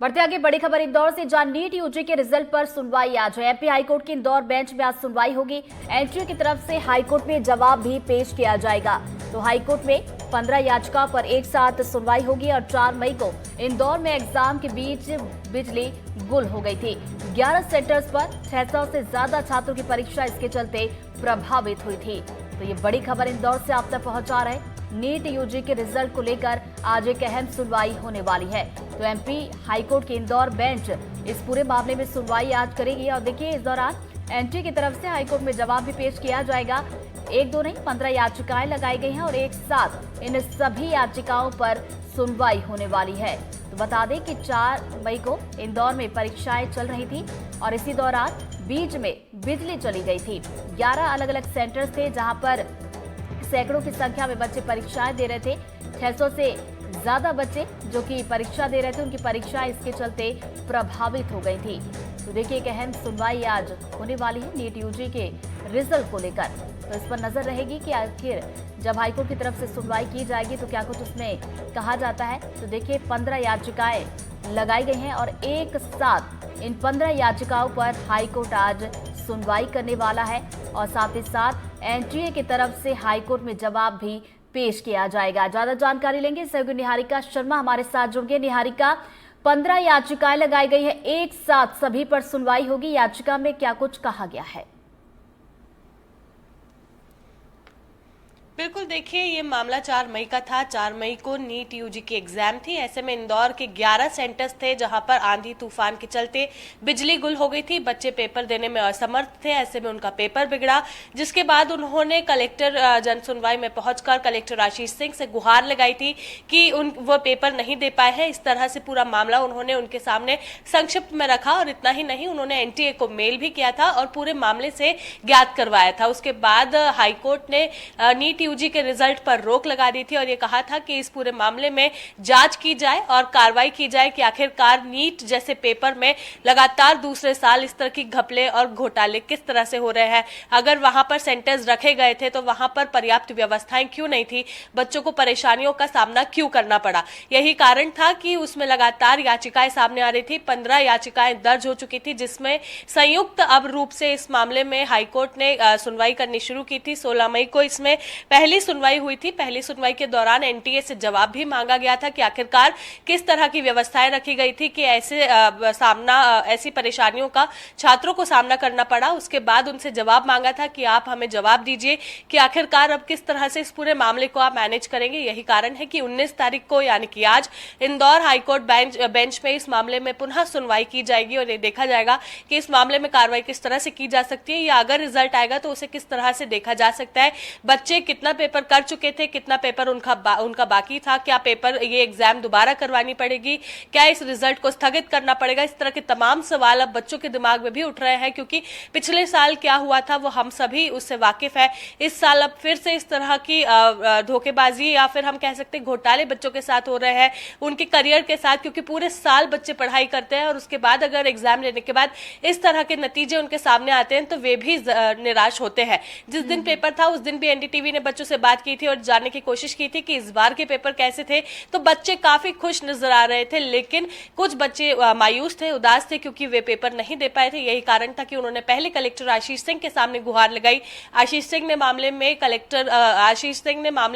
बढ़ते आगे बड़ी खबर इंदौर से, जहां नीट यूजी के रिजल्ट पर सुनवाई आज है। एमपी हाईकोर्ट की इंदौर बेंच में आज सुनवाई होगी। एनटीए की तरफ से हाईकोर्ट में जवाब भी पेश किया जाएगा। तो हाईकोर्ट में 15 याचिका पर एक साथ सुनवाई होगी और 4 मई को इंदौर में एग्जाम के बीच बिजली गुल हो गई थी। 11 सेंटर्स पर 600 से ज्यादा छात्रों की परीक्षा इसके चलते प्रभावित हुई थी। तो ये बड़ी खबर इंदौर से आप तक पहुंचा रहे हैं। नीट यूजी के रिजल्ट को लेकर आज एक अहम सुनवाई होने वाली है। तो एमपी हाईकोर्ट की इंदौर बेंच इस पूरे मामले में सुनवाई आज करेगी। और देखिए, इस दौरान एनटीए की तरफ से हाईकोर्ट में जवाब भी पेश किया जाएगा। एक दो नहीं, 15 याचिकाएं लगाई गई हैं और एक साथ इन सभी याचिकाओं पर सुनवाई होने वाली है। तो बता दें कि 4 मई को इंदौर में परीक्षाएं चल रही थी और इसी दौरान बीच में बिजली चली गई थी। 11 अलग अलग सेंटर्स थे जहां पर सैकड़ों की संख्या में बच्चे परीक्षाएं दे रहे थे। 600 से ज्यादा बच्चे जो कि परीक्षा दे रहे थे, उनकी परीक्षाएं इसके चलते प्रभावित हो गई थी। तो देखिए, एक अहम सुनवाई आज होने वाली है नीट यूजी के रिजल्ट को लेकर। तो इस पर नजर रहेगी कि आखिर जब हाईकोर्ट की तरफ से सुनवाई की जाएगी तो क्या कुछ उसमें कहा जाता है। तो देखिए, 15 याचिकाएं लगाई गई हैं और एक साथ इन 15 याचिकाओं पर हाईकोर्ट आज सुनवाई करने वाला है और साथ ही साथ एनटीए की तरफ से हाईकोर्ट में जवाब भी पेश किया जाएगा। ज्यादा जानकारी लेंगे सहयोगी निहारिका शर्मा हमारे साथ जुड़ निहारिका, 15 याचिकाएं लगाई गई है, एक साथ सभी पर सुनवाई होगी। याचिका में क्या कुछ कहा गया है? बिल्कुल, देखिए, ये मामला 4 मई का था। 4 मई को नीट यूजी की एग्जाम थी। ऐसे में इंदौर के 11 सेंटर्स थे जहां पर आंधी तूफान के चलते बिजली गुल हो गई थी। बच्चे पेपर देने में असमर्थ थे, ऐसे में उनका पेपर बिगड़ा, जिसके बाद उन्होंने कलेक्टर जनसुनवाई में पहुंचकर कलेक्टर आशीष सिंह से गुहार लगाई थी कि वो पेपर नहीं दे पाए हैं। इस तरह से पूरा मामला उन्होंने उनके सामने संक्षिप्त में रखा और इतना ही नहीं, उन्होंने एनटीए को मेल भी किया था और पूरे मामले से ज्ञात करवाया था। उसके बाद हाईकोर्ट ने नीट यूजी के रिजल्ट पर रोक लगा दी थी और ये कहा था कि इस पूरे मामले में जांच की जाए और कार्रवाई की जाए कि आखिरकार नीट जैसे पेपर में लगातार दूसरे साल इस तरह की घपले और घोटाले किस तरह से हो रहे हैं। अगर वहां पर सेंटर्स रखे गए थे तो वहां पर पर्याप्त व्यवस्थाएं क्यों नहीं थी, बच्चों को परेशानियों का सामना क्यों करना पड़ा। यही कारण था कि उसमें लगातार याचिकाएं सामने आ रही थी। 15 याचिकाएं दर्ज हो चुकी थी, जिसमें संयुक्त अब रूप से इस मामले में हाईकोर्ट ने सुनवाई करनी शुरू की थी। 16 मई को इसमें पहली सुनवाई हुई थी। पहली सुनवाई के दौरान एनटीए से जवाब भी मांगा गया था कि आखिरकार किस तरह की व्यवस्थाएं रखी गई थी कि ऐसी परेशानियों का छात्रों को सामना करना पड़ा। उसके बाद उनसे जवाब मांगा था कि आप हमें जवाब दीजिए कि आखिरकार अब किस तरह से इस पूरे मामले को आप मैनेज करेंगे। यही कारण है कि 19 तारीख को यानी कि आज इंदौर हाईकोर्ट बेंच में इस मामले में पुनः सुनवाई की जाएगी और ये देखा जाएगा कि इस मामले में कार्रवाई किस तरह से की जा सकती है या अगर रिजल्ट आएगा तो उसे किस तरह से देखा जा सकता है। बच्चे कितना पेपर कर चुके थे, कितना पेपर उनका बाकी था, क्या पेपर ये एग्जाम दोबारा करवानी पड़ेगी, क्या इस रिजल्ट को स्थगित करना पड़ेगा। इस तरह के तमाम सवाल अब बच्चों के दिमाग में भी उठ रहे हैं, क्योंकि पिछले साल क्या हुआ था वो हम सभी उससे वाकिफ है। इस साल अब फिर से इस तरह की धोखेबाजी या फिर हम कह सकते हैं घोटाले बच्चों के साथ हो रहे हैं, उनके करियर के साथ, क्योंकि पूरे साल बच्चे पढ़ाई करते हैं और उसके बाद अगर एग्जाम लेने के बाद इस तरह के नतीजे उनके सामने आते हैं तो वे भी निराश होते हैं। जिस दिन पेपर था उस दिन भी एनडीटीवी ने बच्चों से बात की थी और जानने की कोशिश की थी कि इस बार के पेपर कैसे थे, तो बच्चे काफी खुश नजर आ रहे थे, लेकिन कुछ बच्चे मायूस थे, उदास थे, क्योंकि वे पेपर नहीं दे पाए थे। यही कारण था कि उन्होंने पहले कलेक्टर आशीष सिंह के सामने गुहार लगाई। आशीष सिंह ने मामले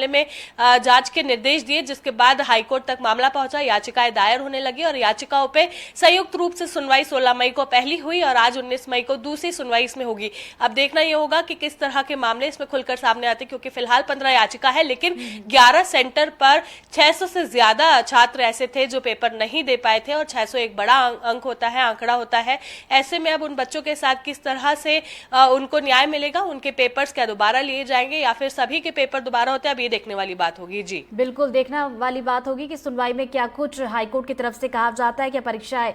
में जांच के निर्देश दिए, जिसके बाद हाईकोर्ट तक मामला पहुंचा, याचिकाएं दायर होने लगी और याचिकाओं पे संयुक्त रूप से सुनवाई 16 मई को पहली हुई और आज 19 मई को दूसरी सुनवाई इसमें होगी। अब देखना यह होगा कि किस तरह के मामले इसमें खुलकर सामने आते, क्योंकि फिलहाल 15 याचिका है, लेकिन 11 सेंटर पर 600 से ज्यादा छात्र ऐसे थे जो पेपर नहीं दे पाए थे और 600 एक बड़ा अंक होता है, आंकड़ा होता है। ऐसे में अब उन बच्चों के साथ किस तरह से उनको न्याय मिलेगा, उनके पेपर्स क्या दोबारा लिए जाएंगे या फिर सभी के पेपर दोबारा होते हैं, अब ये देखने वाली बात होगी। जी बिल्कुल, देखने वाली बात होगी कि सुनवाई में क्या कुछ हाईकोर्ट की तरफ से कहा जाता है, क्या परीक्षाएं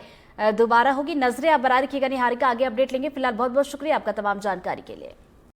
दोबारा होगी। नजरें आप बनाए रखिएगा निहारिका, आगे अपडेट लेंगे। फिलहाल बहुत बहुत शुक्रिया आपका तमाम जानकारी के लिए।